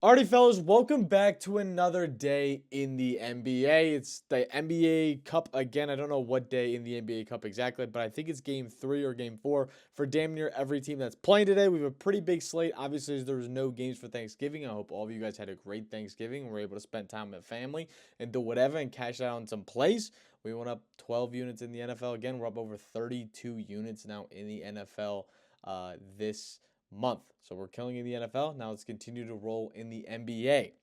Alrighty, fellas, welcome back to another day in the NBA. It's the NBA Cup again. I don't know what day in the NBA Cup exactly, but I think it's game 3 or game 4 for damn near every team that's playing today. We have a pretty big slate. Obviously, there was no games for Thanksgiving. I hope all of you guys had a great Thanksgiving and were able to spend time with family and do whatever and cash out on some plays. We went up 12 units in the NFL. Again, we're up over 32 units now in the NFL this month. So we're killing in the NFL. Now let's continue to roll in the NBA.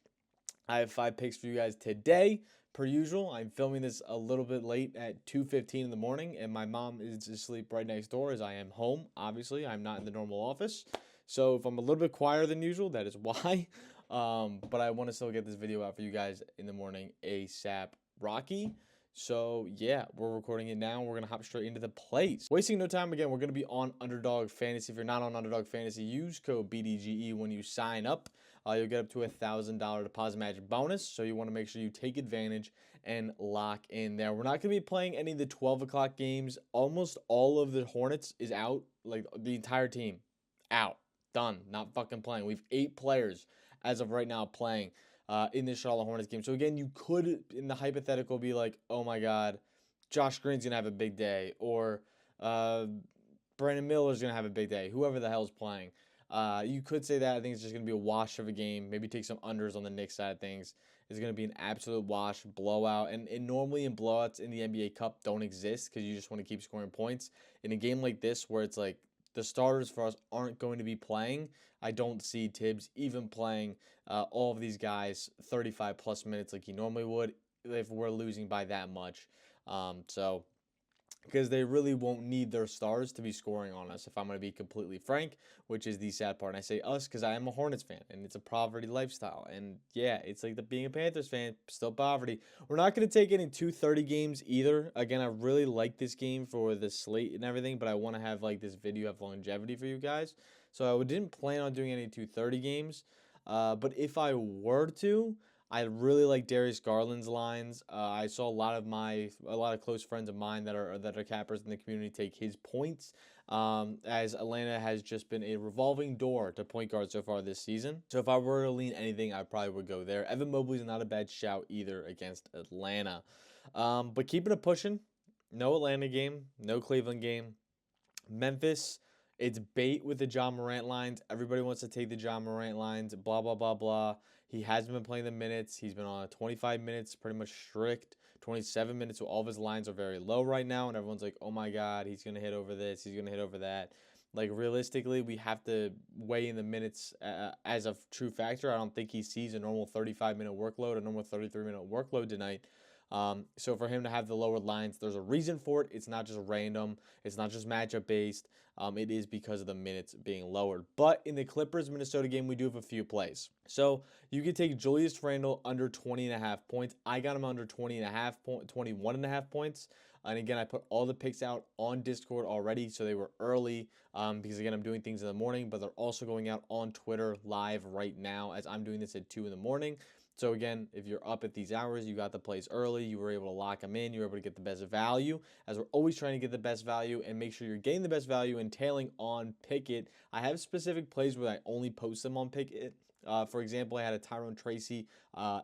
I have 5 picks for you guys today. Per usual, I'm filming this a little bit late at 2:15 in the morning, and my mom is asleep right next door as I am home. Obviously, I'm not in the normal office. So if I'm a little bit quieter than usual, that is why. But I want to still get this video out for you guys in the morning ASAP Rocky. So yeah, we're recording it now. We're going to hop straight into the plays. Wasting no time again, we're going to be on Underdog Fantasy. If you're not on Underdog Fantasy, use code BDGE when you sign up. You'll get up to $1,000 deposit match bonus. So you want to make sure you take advantage and lock in there. We're not going to be playing any of the 12 o'clock games. Almost all of the Hornets is out. Like the entire team out. Done. Not fucking playing. We have 8 players as of right now playing in this Charlotte Hornets game. So again, you could, in the hypothetical, be like, oh my God, Josh Green's going to have a big day. Or Brandon Miller's going to have a big day. Whoever the hell's playing. You could say that. I think it's just going to be a wash of a game. Maybe take some unders on the Knicks side of things. It's going to be an absolute wash, blowout. And normally in blowouts in the NBA Cup don't exist because you just want to keep scoring points. In a game like this where it's like the starters for us aren't going to be playing, I don't see Tibbs even playing all of these guys 35 plus minutes like he normally would if we're losing by that much. So because they really won't need their stars to be scoring on us, if I'm going to be completely frank, which is the sad part. And I say us because I am a Hornets fan, and it's a poverty lifestyle. And yeah, it's like being a Panthers fan, still poverty. We're not going to take any 230 games either. Again, I really like this game for the slate and everything, but I want to have like this video have longevity for you guys. So I didn't plan on doing any 230 games. But if I were to, I really like Darius Garland's lines. I saw a lot of close friends of mine that are cappers in the community take his points. As Atlanta has just been a revolving door to point guard so far this season. So if I were to lean anything, I probably would go there. Evan Mobley's not a bad shout either against Atlanta. But keeping it pushing. No Atlanta game, no Cleveland game. Memphis, it's bait with the John Morant lines. Everybody wants to take the John Morant lines, blah, blah, blah, blah. He hasn't been playing the minutes. He's been on 25 minutes, pretty much strict, 27 minutes. So all of his lines are very low right now. And everyone's like, oh my God, he's going to hit over this. He's going to hit over that. Like, realistically, we have to weigh in the minutes as a true factor. I don't think he sees a normal 35-minute workload, a normal 33-minute workload tonight. So for him to have the lower lines, there's a reason for it. It's not just random. It's not just matchup based. It is because of the minutes being lowered. But in the Clippers-Minnesota game, we do have a few plays. So you could take Julius Randle under 20.5 points. I got him under 21.5 points. And again, I put all the picks out on Discord already, so they were early because, again, I'm doing things in the morning, but they're also going out on Twitter live right now as I'm doing this at 2 in the morning. So again, if you're up at these hours, you got the plays early, you were able to lock them in, you were able to get the best value, as we're always trying to get the best value and make sure you're getting the best value and tailing on Pickett. I have specific plays where I only post them on Pickett. For example, I had a Tyrone Tracy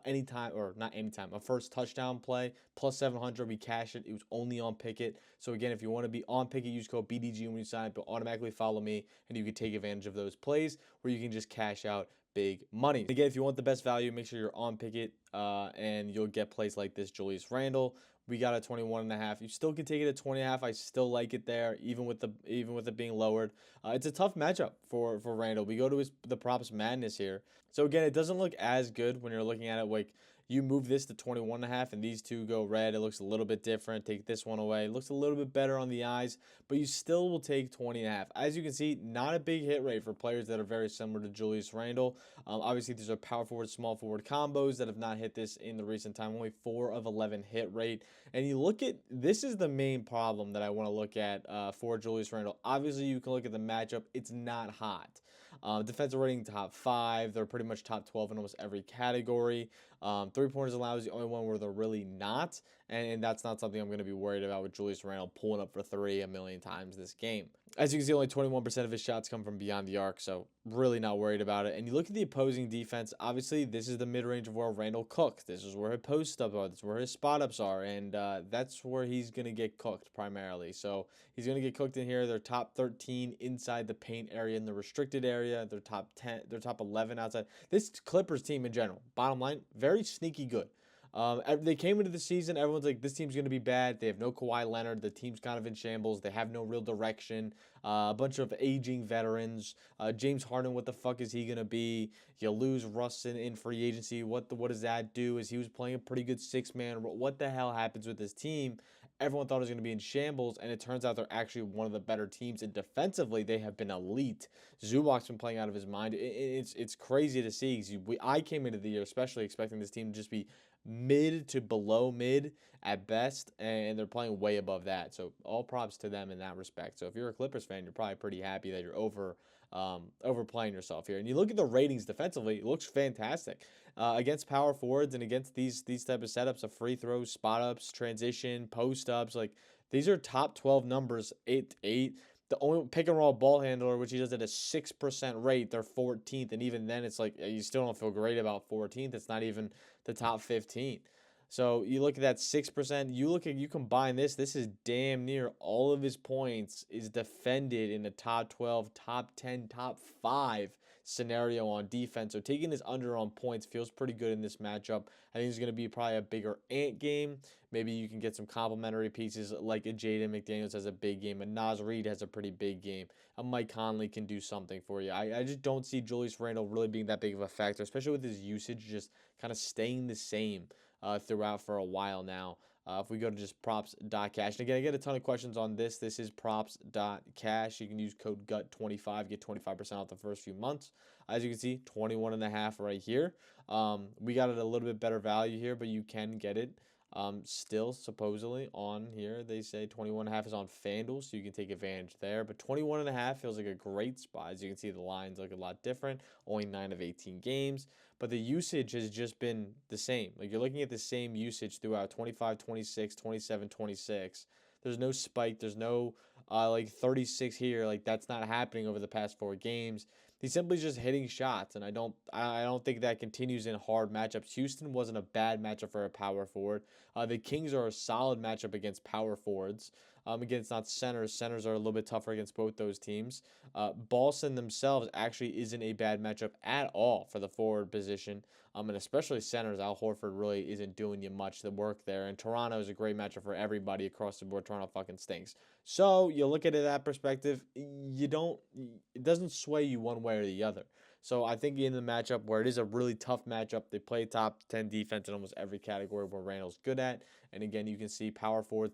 anytime, or not anytime, a first touchdown play, plus 700, we cashed it. It was only on Pickett. So again, if you want to be on Pickett, use code BDG when you sign up. You'll automatically follow me, and you can take advantage of those plays where you can just cash out big money. Again, if you want the best value, make sure you're on Pickett, and you'll get plays like this. Julius Randle, we got a 21.5. You still can take it at 20.5. I still like it there, even with it being lowered. It's a tough matchup for Randle. We go to the props madness here. So again, it doesn't look as good when you're looking at it like you move this to 21.5 and these two go red. It looks a little bit different. Take this one away. It looks a little bit better on the eyes, but you still will take 20.5. As you can see, not a big hit rate for players that are very similar to Julius Randle. Obviously, these are power forward, small forward combos that have not hit this in the recent time. Only 4 of 11 hit rate. And you look at, this is the main problem that I want to look at for Julius Randle. Obviously, you can look at the matchup. It's not hot. Defensive rating top 5. They're pretty much top 12 in almost every category. 3-pointers allowed is the only one where they're really not. And that's not something I'm going to be worried about with Julius Randle pulling up for 3 a million times this game. As you can see, only 21% of his shots come from beyond the arc, so really not worried about it. And you look at the opposing defense, obviously, this is the mid-range of where Randall cooks. This is where his post-ups are. This is where his spot-ups are, and that's where he's going to get cooked primarily. So he's going to get cooked in here. They're top 13 inside the paint area in the restricted area. They're top 10. They're top 11 outside. This Clippers team in general, bottom line, very sneaky good. They came into the season, everyone's like, this team's going to be bad. They have no Kawhi Leonard. The team's kind of in shambles. They have no real direction. A bunch of aging veterans. James Harden, what the fuck is he going to be? You lose Russ in free agency. What does that do? Is he was playing a pretty good six-man. What the hell happens with this team? Everyone thought it was going to be in shambles, and it turns out they're actually one of the better teams. And defensively, they have been elite. Zubac's been playing out of his mind. It's crazy to see. I came into the year especially expecting this team to just be mid to below mid at best, and they're playing way above that. So all props to them in that respect. So if you're a Clippers fan, you're probably pretty happy that you're overplaying yourself here. And you look at the ratings defensively, it looks fantastic. Against power forwards and against these type of setups of free throws, spot ups, transition, post ups, like these are top 12 numbers, 8-8. The only pick and roll ball handler, which he does at a 6% rate, they're 14th, and even then, it's like you still don't feel great about 14th. It's not even the top 15. So you look at that 6%. You combine this. This is damn near all of his points is defended in the top 12, top 10, top 5 scenario on defense. So taking this under on points feels pretty good in this matchup. I think it's going to be probably a bigger Ant game. Maybe you can get some complementary pieces like a Jaden McDaniels has a big game. A Naz Reid has a pretty big game. A Mike Conley can do something for you. I just don't see Julius Randle really being that big of a factor, especially with his usage just kind of staying the same throughout for a while now. If we go to just props.cash, and again, I get a ton of questions on this. This is props.cash. You can use code GUT25, get 25% off the first few months. As you can see, 21.5 right here. We got it a little bit better value here, but you can get it still supposedly on here. They say 21.5 is on FanDuel, so you can take advantage there. But 21.5 feels like a great spot. As you can see, the lines look a lot different. Only 9 of 18 games. But the usage has just been the same. Like you're looking at the same usage throughout 25, 26, 27, 26. There's no spike. There's no like 36 here. Like that's not happening over the past 4 games. He's simply just hitting shots, and I don't think that continues in hard matchups. Houston wasn't a bad matchup for a power forward. The Kings are a solid matchup against power forwards. Again, it's not centers. Centers are a little bit tougher against both those teams. Boston themselves actually isn't a bad matchup at all for the forward position. And especially centers. Al Horford really isn't doing you much the work there. And Toronto is a great matchup for everybody across the board. Toronto fucking stinks. So you look at it that perspective, it doesn't sway you one way or the other. So I think in the matchup where it is a really tough matchup, they play top 10 defense in almost every category where Randall's good at. And again, you can see power forward,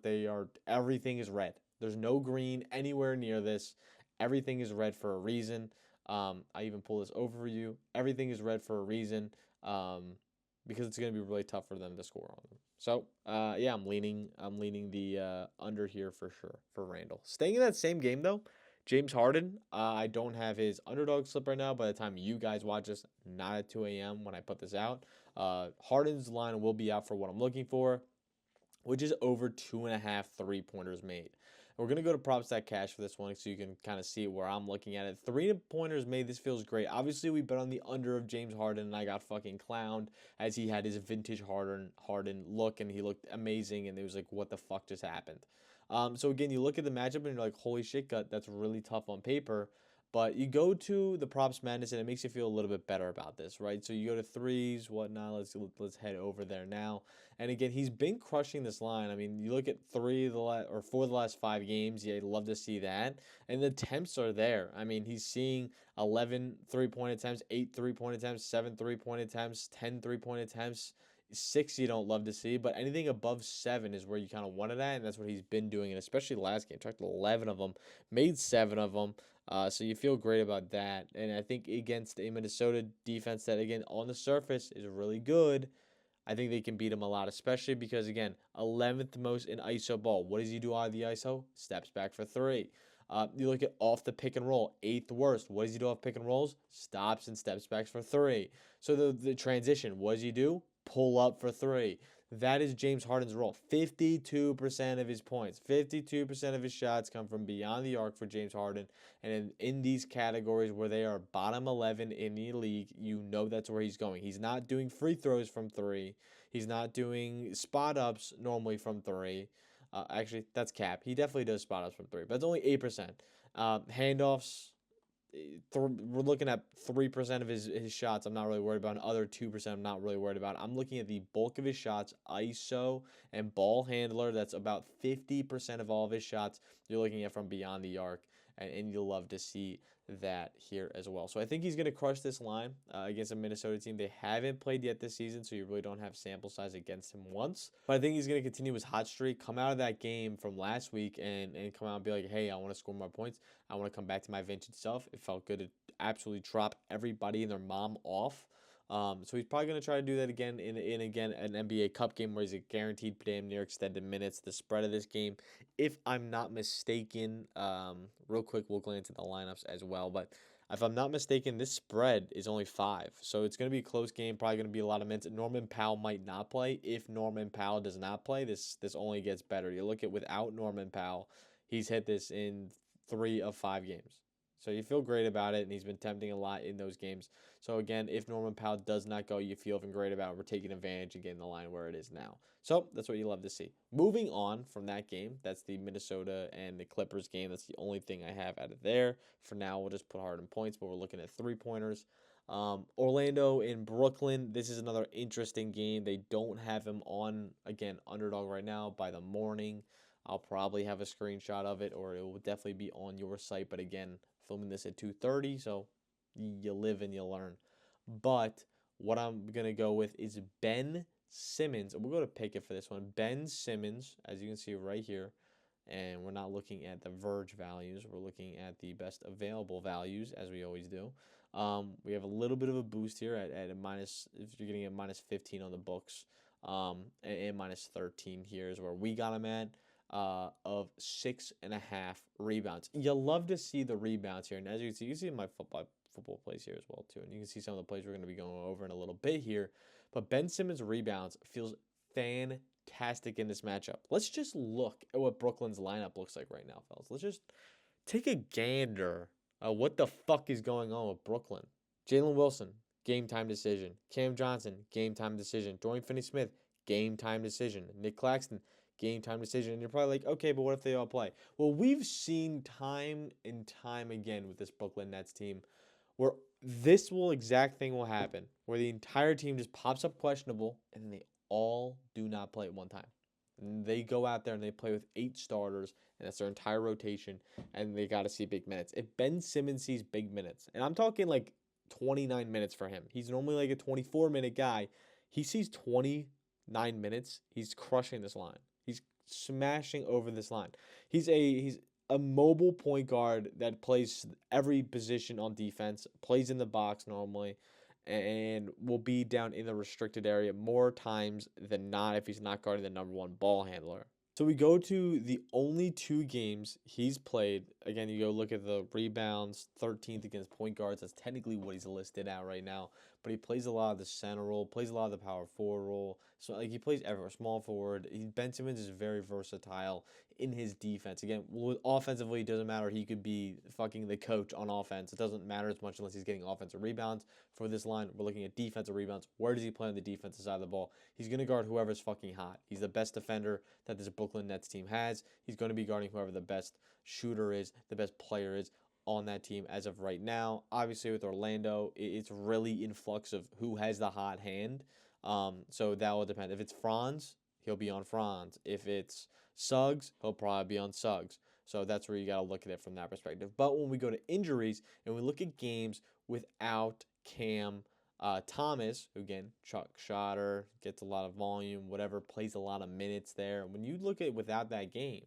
everything is red. There's no green anywhere near this. Everything is red for a reason. I even pull this over for you. Everything is red for a reason because it's going to be really tough for them to score on them. So, yeah, I'm leaning the under here for sure for Randall. Staying in that same game, though, James Harden, I don't have his underdog slip right now. By the time you guys watch this, not at 2 a.m. when I put this out. Harden's line will be out for what I'm looking for, which is over 2.5 3-pointers made. We're going to go to props.cash for this one so you can kind of see where I'm looking at it. 3-pointers made, this feels great. Obviously, we bet on the under of James Harden, and I got fucking clowned as he had his vintage Harden look, and he looked amazing, and it was like, what the fuck just happened? So again, you look at the matchup, and you're like, holy shit, gut, that's really tough on paper. But you go to the props madness, and it makes you feel a little bit better about this, right? So you go to threes, whatnot. Let's head over there now. And again, he's been crushing this line. I mean, you look at 4 of the last 5 games. Yeah, I'd love to see that. And the attempts are there. I mean, he's seeing 11 3-point attempts, 8 3-point attempts, 7 3-point attempts, 10 3-point attempts. 6 you don't love to see, but anything above 7 is where you kind of want it at, and that's what he's been doing. And especially last game, tracked 11 of them, made 7 of them. So you feel great about that. And I think against a Minnesota defense that, again, on the surface is really good, I think they can beat him a lot, especially because, again, 11th most in ISO ball. What does he do out of the ISO? Steps back for 3. You look at off the pick and roll, 8th worst. What does he do off pick and rolls? Stops and steps back for 3. So the transition, what does he do? Pull up for 3. That is James Harden's role. 52% of his points, 52% of his shots come from beyond the arc for James Harden. And in these categories where they are bottom 11 in the league, you know that's where he's going. He's not doing free throws from three. He's not doing spot ups normally from three. Actually, that's cap. He definitely does spot ups from three, but it's only 8%. Handoffs, we're looking at 3% of his shots. I'm not really worried about. And other 2%, I'm not really worried about. I'm looking at the bulk of his shots, ISO and ball handler. That's about 50% of all of his shots you're looking at from beyond the arc, and you'll love to see that here as well. So I think he's going to crush this line against a Minnesota team. They haven't played yet this season, so you really don't have sample size against him once. But I think he's going to continue his hot streak, come out of that game from last week, and come out and be like, hey, I want to score more points. I want to come back to my vintage self. It felt good to absolutely drop everybody and their mom off. So he's probably going to try to do that again in again an NBA Cup game where he's a guaranteed damn near extended minutes. The spread of this game, if I'm not mistaken, real quick we'll glance at the lineups as well. But if I'm not mistaken, this spread is only 5, so it's going to be a close game. Probably going to be a lot of minutes. Norman Powell might not play. If Norman Powell does not play, this only gets better. You look at without Norman Powell, he's hit this in 3 of 5 games. So you feel great about it, and he's been tempting a lot in those games. So again, if Norman Powell does not go, you feel even great about it. We're taking advantage and getting the line where it is now. So that's what you love to see. Moving on from that game, that's the Minnesota and the Clippers game. That's the only thing I have out of there. For now, we'll just put Harden points, but we're looking at 3-pointers. Orlando in Brooklyn. This is another interesting game. They don't have him on, again, underdog right now. By the morning, I'll probably have a screenshot of it, or it will definitely be on your site. But again, filming this at 2:30, so you live and you learn. But what I'm going to go with is Ben Simmons. We'll go to Pickett for this one. Ben Simmons, as you can see right here, and we're not looking at the Verge values. We're looking at the best available values, as we always do. We have a little bit of a boost here at a minus, if you're getting a minus 15 on the books, and minus 13 here is where we got him at. Of 6.5 rebounds. You'll love to see the rebounds here. And as you can see my football plays here as well too. And you can see some of the plays we're going to be going over in a little bit here. But Ben Simmons' rebounds feels fantastic in this matchup. Let's just look at what Brooklyn's lineup looks like right now, fellas. Let's just take a gander at what the fuck is going on with Brooklyn. Jalen Wilson, game time decision. Cam Johnson, game time decision. Dorian Finney-Smith, game time decision. Nick Claxton, game time decision. And you're probably like, okay, but what if they all play? Well, we've seen time and time again with this Brooklyn Nets team where this exact thing will happen, where the entire team just pops up questionable and then they all do not play at one time. And they go out there and they play with 8 starters, and that's their entire rotation, and they got to see big minutes. If Ben Simmons sees big minutes, and I'm talking like 29 minutes for him, he's normally like a 24-minute guy. He sees 29 minutes, he's crushing this line. He's smashing over this line. He's a mobile point guard that plays every position on defense, plays in the box normally, and will be down in the restricted area more times than not if he's not guarding the number 1 ball handler. So we go to the only 2 games he's played. Again, you go look at the rebounds, 13th against point guards. That's technically what he's listed at right now. But he plays a lot of the center role, plays a lot of the power forward role. So like he plays everywhere, small forward. Ben Simmons is very versatile in his defense. Again, offensively, it doesn't matter. He could be fucking the coach on offense. It doesn't matter as much unless he's getting offensive rebounds. For this line, we're looking at defensive rebounds. Where does he play on the defensive side of the ball? He's going to guard whoever's fucking hot. He's the best defender that this Brooklyn Nets team has. He's going to be guarding whoever the best shooter is, the best player is on that team as of right now. Obviously, with Orlando, it's really in flux of who has the hot hand. So that will depend. If it's Franz, he'll be on Franz. If it's Suggs, he'll probably be on Suggs. So that's where you got to look at it from that perspective. But when we go to injuries and we look at games without Cam Thomas, who again, Chuck Shotter, gets a lot of volume, whatever, plays a lot of minutes there. When you look at without that game,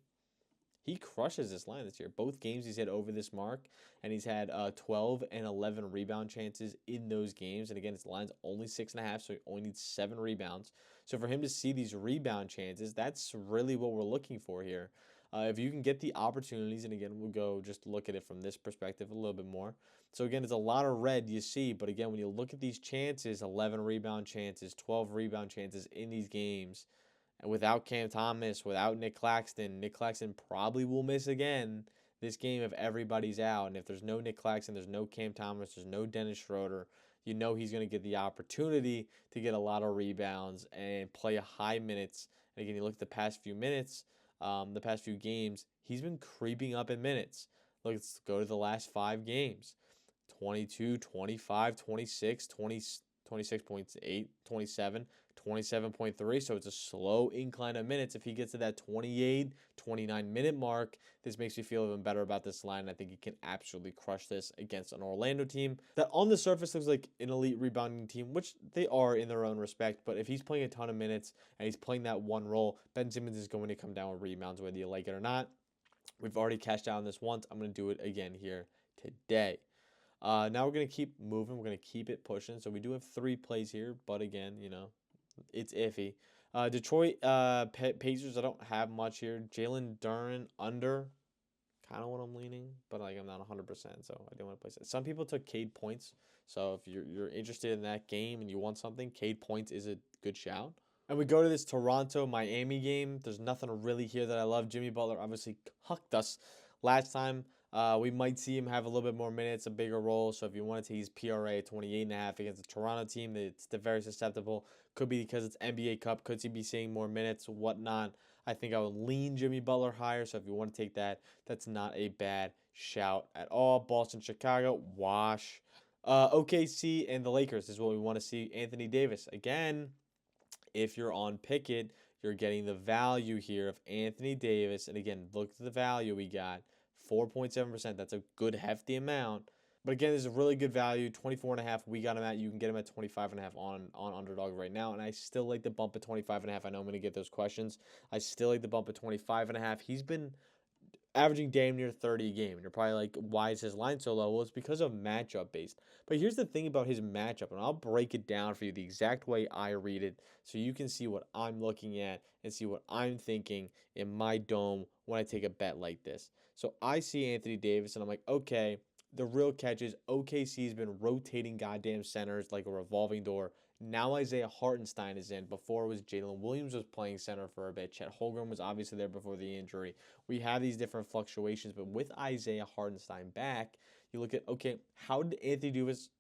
he crushes this line this year. Both games he's hit over this mark, and he's had 12 and 11 rebound chances in those games. And again, his line's only 6.5, so he only needs 7 rebounds. So for him to see these rebound chances, that's really what we're looking for here. If you can get the opportunities, and again, we'll go just look at it from this perspective a little bit more. So again, it's a lot of red you see, but again, when you look at these chances, 11 rebound chances, 12 rebound chances in these games, and without Cam Thomas, without Nick Claxton probably will miss again this game if everybody's out. And if there's no Nick Claxton, there's no Cam Thomas, there's no Dennis Schroeder, you know he's going to get the opportunity to get a lot of rebounds and play high minutes. And again, you look at the past few minutes, the past few games, he's been creeping up in minutes. Let's go to the last 5 games. 22, 25, 26, 20, 26.8, 27, 27.3. So it's a slow incline of minutes. If he gets to that 28, 29-minute mark, this makes me feel even better about this line. I think he can absolutely crush this against an Orlando team that on the surface looks like an elite rebounding team, which they are in their own respect. But if he's playing a ton of minutes and he's playing that one role, Ben Simmons is going to come down with rebounds whether you like it or not. We've already cashed out on this once. I'm going to do it again here today. Now we're going to keep moving. We're going to keep it pushing. So we do have 3 plays here, but again, it's iffy. Detroit Pacers, I don't have much here. Jalen Duren under, kind of what I'm leaning, but I'm not 100%, so I didn't want to place it. Some people took Cade points, so if you're interested in that game and you want something, Cade points is a good shout. And we go to this Toronto-Miami game. There's nothing really here that I love. Jimmy Butler obviously cucked us last time. We might see him have a little bit more minutes, a bigger role. So if you want to take his PRA 28.5 against the Toronto team, it's very susceptible. Could be because it's NBA Cup. Could he be seeing more minutes, whatnot? I think I would lean Jimmy Butler higher. So if you want to take that, that's not a bad shout at all. Boston, Chicago, wash. OKC and the Lakers is what we want to see. Anthony Davis again. If you're on Pickett, you're getting the value here of Anthony Davis. And again, look at the value we got. 4.7%. That's a good hefty amount. But again, this is a really good value. 24.5. We got him at. You can get him at 25.5 on Underdog right now. And I still like the bump at 25.5. I know I'm going to get those questions. I still like the bump at 25.5. He's been averaging damn near 30 a game. And you're probably like, why is his line so low? Well, it's because of matchup based. But here's the thing about his matchup, and I'll break it down for you the exact way I read it so you can see what I'm looking at and see what I'm thinking in my dome when I take a bet like this. So I see Anthony Davis, and I'm like, okay, the real catch is OKC's been rotating goddamn centers like a revolving door. Now Isaiah Hartenstein is in. Before it was Jalen Williams was playing center for a bit. Chet Holmgren was obviously there before the injury. We have these different fluctuations, but with Isaiah Hartenstein back, you look at, okay, how did Anthony Davis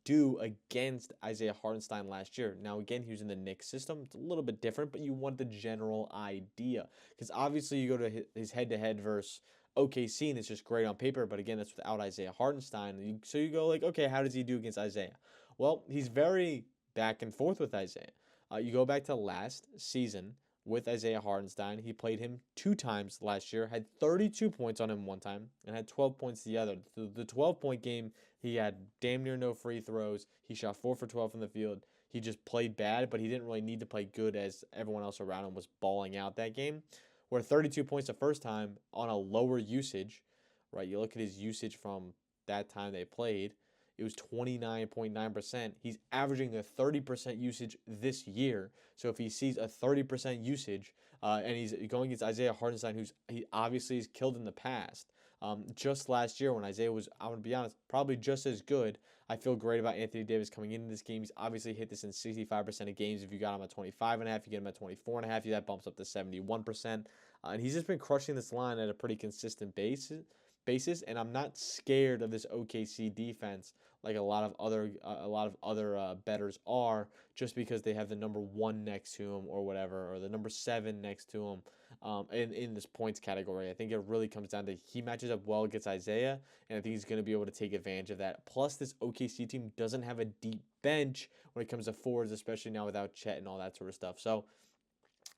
do against Isaiah Hartenstein last year? Now, again, he was in the Knicks system. It's a little bit different, but you want the general idea. Because obviously you go to his head-to-head versus OKC, and it's just great on paper, but again, that's without Isaiah Hartenstein. So you go like, okay, how does he do against Isaiah? Well, he's very back and forth with Isaiah. You go back to last season with Isaiah Hartenstein. He played him 2 times last year, had 32 points on him one time, and had 12 points the other. The 12-point game, he had damn near no free throws. He shot 4 for 12 from the field. He just played bad, but he didn't really need to play good as everyone else around him was balling out that game. Where 32 points the first time on a lower usage, right? You look at his usage from that time they played, it was 29.9%. He's averaging a 30% usage this year. So if he sees a 30% usage and he's going against Isaiah Hartenstein, he obviously has killed in the past. Just last year when Isaiah was, I'm going to be honest, probably just as good. I feel great about Anthony Davis coming into this game. He's obviously hit this in 65% of games. If you got him at 25.5, you get him at 24.5, that bumps up to 71%. And he's just been crushing this line at a pretty consistent basis. And I'm not scared of this OKC defense like a lot of other bettors are, just because they have the number 1 next to him or whatever, or the number 7 next to him. In this points category, I think it really comes down to he matches up well against Isaiah, and I think he's going to be able to take advantage of that. Plus, this OKC team doesn't have a deep bench when it comes to forwards, especially now without Chet and all that sort of stuff. So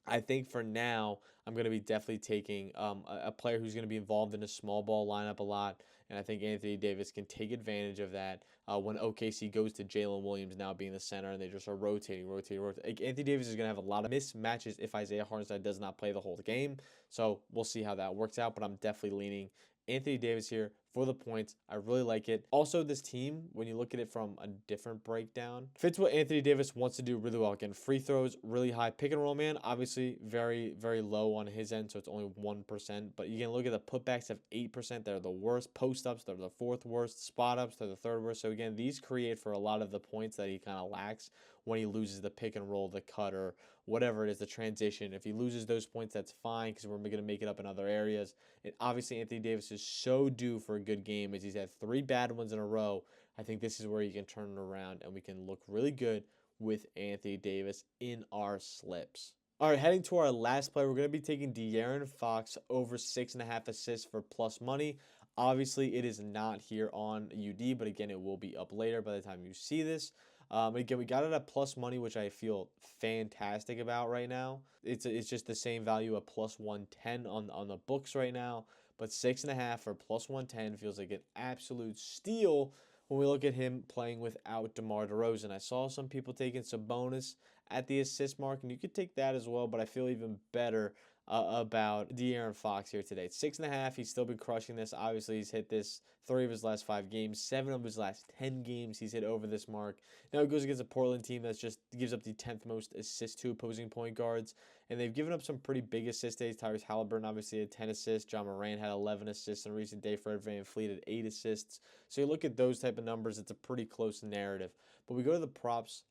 I think for now, I'm going to be definitely taking a player who's going to be involved in a small ball lineup a lot, and I think Anthony Davis can take advantage of that when OKC goes to Jalen Williams now being the center, and they just are rotating. Anthony Davis is going to have a lot of mismatches if Isaiah Hartenstein does not play the whole game, so we'll see how that works out, but I'm definitely leaning Anthony Davis here for the points. I really like it. Also, this team, when you look at it from a different breakdown, fits what Anthony Davis wants to do really well. Again, free throws, really high. Pick and roll, man, obviously very, very low on his end, so it's only 1%. But you can look at the putbacks of 8%. They're the worst. Post-ups, they're the fourth worst. Spot-ups, they're the third worst. So, again, these create for a lot of the points that he kind of lacks when he loses the pick and roll, the cutter, whatever it is, the transition. If he loses those points, that's fine because we're going to make it up in other areas. And obviously, Anthony Davis is so due for a good game as he's had 3 bad ones in a row. I think this is where he can turn it around and we can look really good with Anthony Davis in our slips. All right, heading to our last play, we're going to be taking De'Aaron Fox over 6.5 assists for plus money. Obviously, it is not here on UD, but again, it will be up later by the time you see this. Again, we got it at plus money, which I feel fantastic about right now. It's just the same value at plus 110 on the books right now, but 6.5 for plus 110 feels like an absolute steal when we look at him playing without DeMar DeRozan. I saw some people taking Sabonis at the assist mark, and you could take that as well, but I feel even better about De'Aaron Fox here today. 6.5, he's still been crushing this. Obviously, he's hit this 3 of his last 5 games. 7 of his last 10 games, he's hit over this mark. Now, he goes against a Portland team that just gives up the 10th most assists to opposing point guards, and they've given up some pretty big assist days. Tyrese Halliburton obviously had 10 assists. John Moran had 11 assists in a recent day. Fred VanVleet had 8 assists. So you look at those type of numbers, it's a pretty close narrative. But we go to the props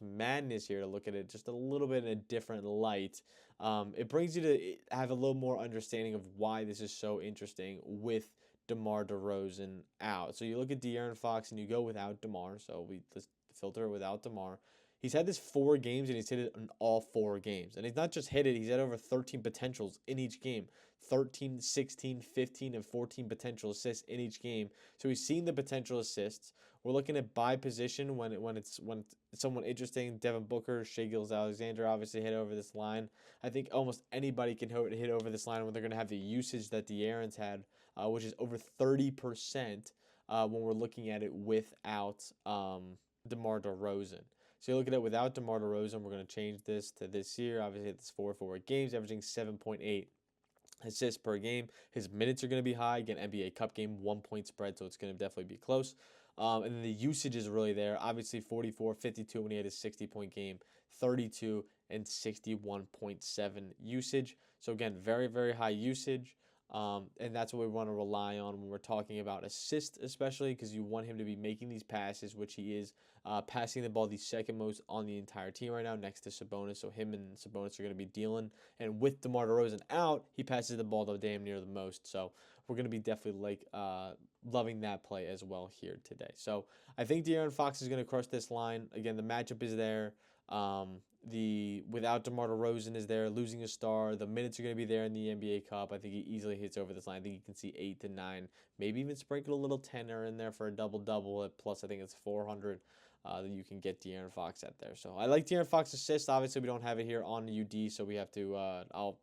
madness here to look at it just a little bit in a different light. It brings you to have a little more understanding of why this is so interesting with DeMar DeRozan out. So you look at De'Aaron Fox and you go without DeMar. So we just filter it without DeMar. He's had this 4 games and he's hit it in all 4 games. And he's not just hit it, he's had over 13 potentials in each game. 13, 16, 15, and 14 potential assists in each game. So he's seen the potential assists. We're looking at by position when it's someone interesting. Devin Booker, Shai Gilgeous-Alexander obviously hit over this line. I think almost anybody can hit over this line when they're going to have the usage that De'Aaron's had, which is over 30% when we're looking at it without DeMar DeRozan. So you look at it without DeMar DeRozan, we're going to change this to this year. Obviously, it's 4 games, averaging 7.8 assists per game. His minutes are going to be high. Again, NBA Cup game, 1-point spread, so it's going to definitely be close. And then the usage is really there. Obviously, 44, 52 when he had his 60-point game, 32 and 61.7 usage. So again, very, very high usage. And that's what we want to rely on when we're talking about assist, especially because you want him to be making these passes, which he is, passing the ball the second most on the entire team right now next to Sabonis. So him and Sabonis are going to be dealing. And with DeMar DeRozan out, he passes the ball the damn near the most. So we're going to be definitely loving that play as well here today. So I think De'Aaron Fox is going to crush this line. Again, the matchup is there. Without DeMar DeRozan is there, losing a star. The minutes are going to be there in the NBA Cup. I think he easily hits over this line. I think you can see 8 to 9, maybe even sprinkle a little tenner in there for a double-double. Plus, I think it's 400 that you can get De'Aaron Fox at there. So I like De'Aaron Fox assist. Obviously, we don't have it here on UD, so we have to. I'll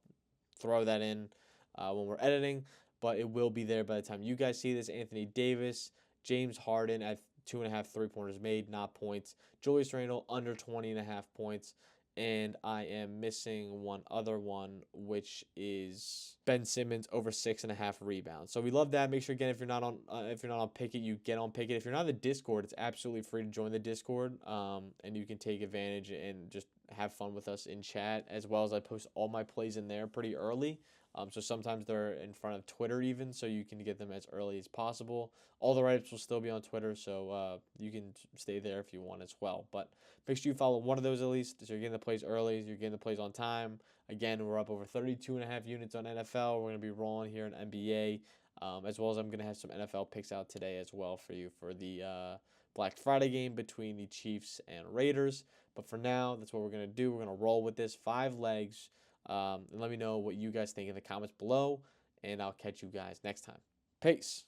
throw that in when we're editing, but it will be there by the time you guys see this. Anthony Davis, James Harden at 2.5 3-pointers made, not points. Julius Randle under 20.5 points. And I am missing one other one, which is Ben Simmons over 6.5 rebounds. So we love that. Make sure again, if you're not on Pickett, you get on Pickett. If you're not on the Discord, it's absolutely free to join the Discord. And you can take advantage and just have fun with us in chat, as well as I post all my plays in there pretty early. So sometimes they're in front of Twitter even, so you can get them as early as possible. All the write-ups will still be on Twitter, so you can stay there if you want as well. But make sure you follow one of those at least, so you're getting the plays early, you're getting the plays on time. Again, we're up over 32.5 units on NFL. We're going to be rolling here in NBA, as well as I'm going to have some NFL picks out today as well for you for the Black Friday game between the Chiefs and Raiders. But for now, that's what we're going to do. We're going to roll with this 5 legs. And let me know what you guys think in the comments below, and I'll catch you guys next time. Peace.